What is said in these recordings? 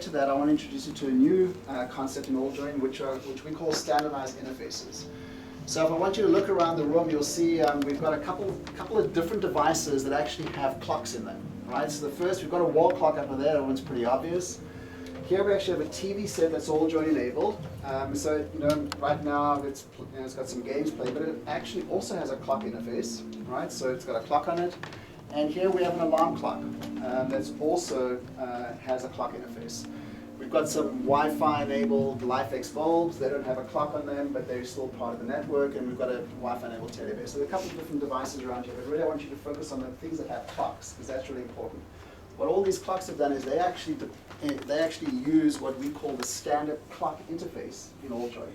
To that, I want to introduce you to a new concept in AllJoyn, which we call standardized interfaces. So if I want you to look around the room, you'll see we've got a couple of different devices that actually have clocks in them. Right? So the first, we've got a wall clock up there. That one's pretty obvious. Here we actually have a TV set that's AllJoyn enabled. So right now it's got some games played, but it actually also has a clock interface. Right? So it's got a clock on it. And here we have an alarm clock that's also has a clock interface. We've got some Wi-Fi enabled LifeX bulbs. They don't have a clock on them, but they're still part of the network. And we've got a Wi-Fi enabled teddy bear. So there are a couple of different devices around here, but really I want you to focus on the things that have clocks, because that's really important. What all these clocks have done is they actually use what we call the standard clock interface in AllJoyn,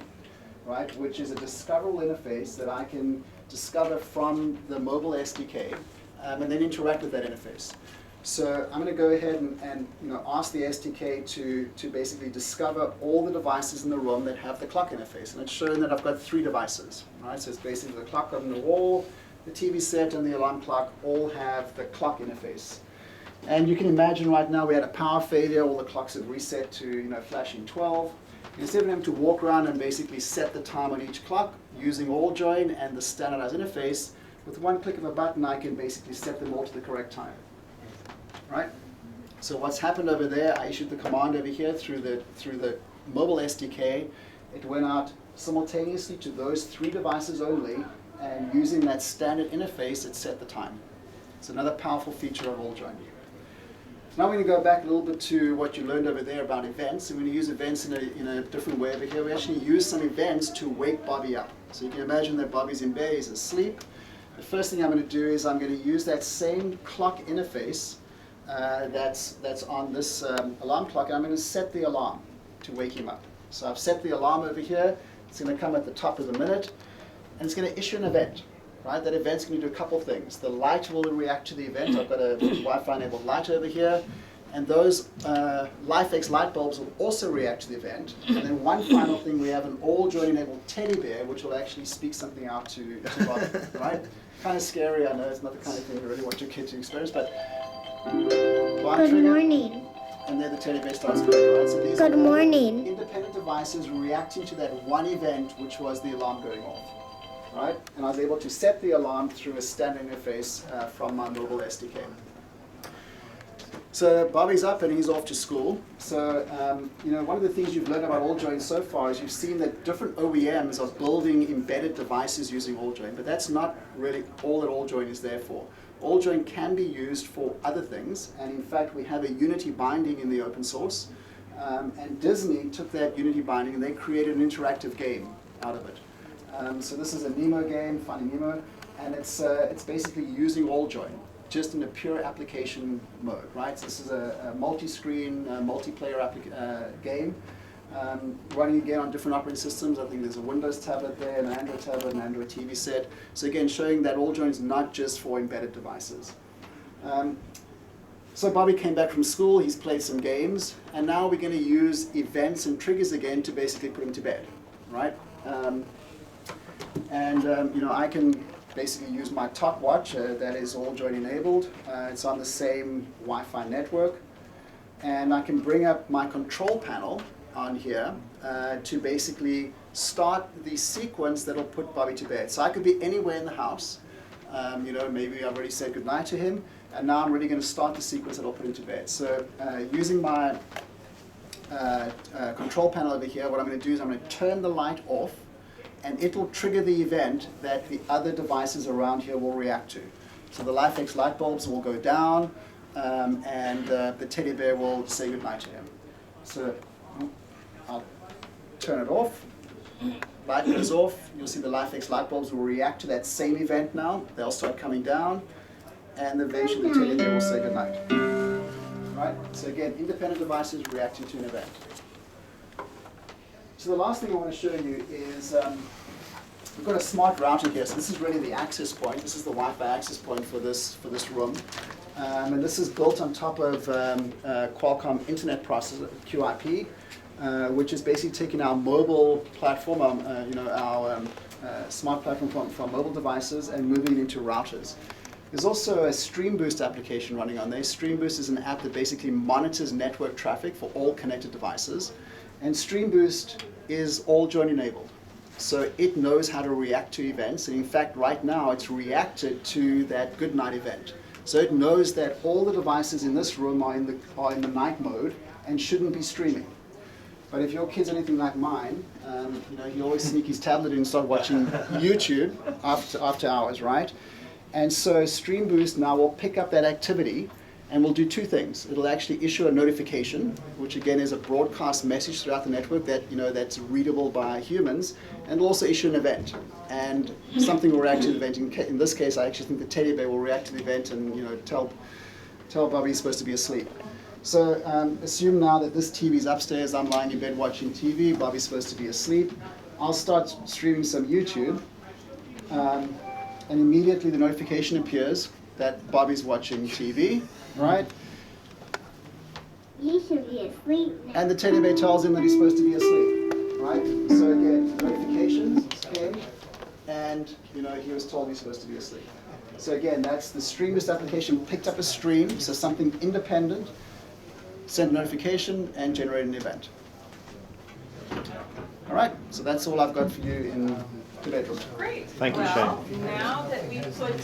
right? Which is a discoverable interface that I can discover from the mobile SDK. And then interact with that interface. So I'm going to go ahead and ask the SDK to basically discover all the devices in the room that have the clock interface. And it's showing that I've got 3 devices. Right? So it's basically the clock on the wall, the TV set, and the alarm clock all have the clock interface. And you can imagine right now we had a power failure, all the clocks have reset to flashing 12. Instead of having to walk around and basically set the time on each clock, using AllJoyn and the standardized interface, with one click of a button, I can basically set them all to the correct time. Right? So what's happened over there, I issued the command over here through the mobile SDK. It went out simultaneously to those 3 devices only, and using that standard interface, it set the time. It's another powerful feature of AllJoyn. Now we're going to go back a little bit to what you learned over there about events. And we're going to use events in a different way over here. We actually use some events to wake Bobby up. So you can imagine that Bobby's in bed, he's asleep. The first thing I'm going to do is I'm going to use that same clock interface that's on this alarm clock, and I'm going to set the alarm to wake him up. So I've set the alarm over here. It's going to come at the top of the minute, and it's going to issue an event. Right? That event's going to do a couple of things. The light will react to the event. I've got a Wi-Fi enabled light over here, and those LifeX light bulbs will also react to the event. And then one final thing, we have an AllJoyn enabled teddy bear, which will actually speak something out to Bobby. Right? Kind of scary, I know. It's not the kind of thing you really want your kid to experience, but Good morning. And then the teddy bear starts going, right? So these Good morning. Independent devices reacting to that one event, which was the alarm going off. Right? And I was able to set the alarm through a standard interface from my mobile SDK. So Bobby's up and he's off to school. So one of the things you've learned about AllJoyn so far is you've seen that different OEMs are building embedded devices using AllJoyn, but that's not really all that AllJoyn is there for. AllJoyn can be used for other things, and in fact we have a Unity binding in the open source, and Disney took that Unity binding and they created an interactive game out of it. So this is a Nemo game, Finding Nemo, and it's basically using AllJoyn, just in a pure application mode, right? So this is a multi-screen, multiplayer game, running again on different operating systems. I think there's a Windows tablet there, an Android tablet, an Android TV set. So again, showing that AllJoyn is not just for embedded devices. So Bobby came back from school, he's played some games, and now we're going to use events and triggers again to basically put him to bed, right? I can basically use my top watch that is AllJoyn enabled. It's on the same Wi-Fi network. And I can bring up my control panel on here to basically start the sequence that will put Bobby to bed. So I could be anywhere in the house. Maybe I've already said goodnight to him, and now I'm really going to start the sequence that will put him to bed. So using my control panel over here, what I'm going to do is I'm going to turn the light off, and it will trigger the event that the other devices around here will react to. So the LifeX light bulbs will go down, and the teddy bear will say goodnight to him. So I'll turn it off. Light goes off. You'll see the LifeX light bulbs will react to that same event now. They'll start coming down, and eventually the teddy bear will say goodnight. Right? So again, independent devices reacting to an event. So the last thing I want to show you is we've got a smart router here. So this is really the access point. This is the Wi-Fi access point for this room. And this is built on top of Qualcomm Internet Processor, QIP, which is basically taking our mobile platform, our smart platform from mobile devices and moving it into routers. There's also a Stream Boost application running on there. Stream Boost is an app that basically monitors network traffic for all connected devices. And Stream Boost is AllJoyn enabled. So it knows how to react to events. And in fact, right now, it's reacted to that good night event. So it knows that all the devices in this room are in the night mode and shouldn't be streaming. But if your kid's anything like mine, he always sneak his tablet in and start watching YouTube after hours, right? And so Stream Boost now will pick up that activity and will do two things. It'll actually issue a notification, which again is a broadcast message throughout the network that that's readable by humans, and it'll also issue an event. And something will react to the event. In this case, I actually think the teddy bear will react to the event and tell Bobby he's supposed to be asleep. So assume now that this TV's upstairs, I'm lying in bed watching TV, Bobby's supposed to be asleep. I'll start streaming some YouTube, and immediately the notification appears that Bobby's watching TV, right? He should be asleep now. And the teddy bear tells him that he's supposed to be asleep, right? So again, notifications came, and he was told he's supposed to be asleep. So again, that's the Stream Boost application picked up a stream, so something independent, sent a notification, and generated an event. All right, so that's all I've got for you in the bedroom. Great. Thank you, Well, Shane. now that we've put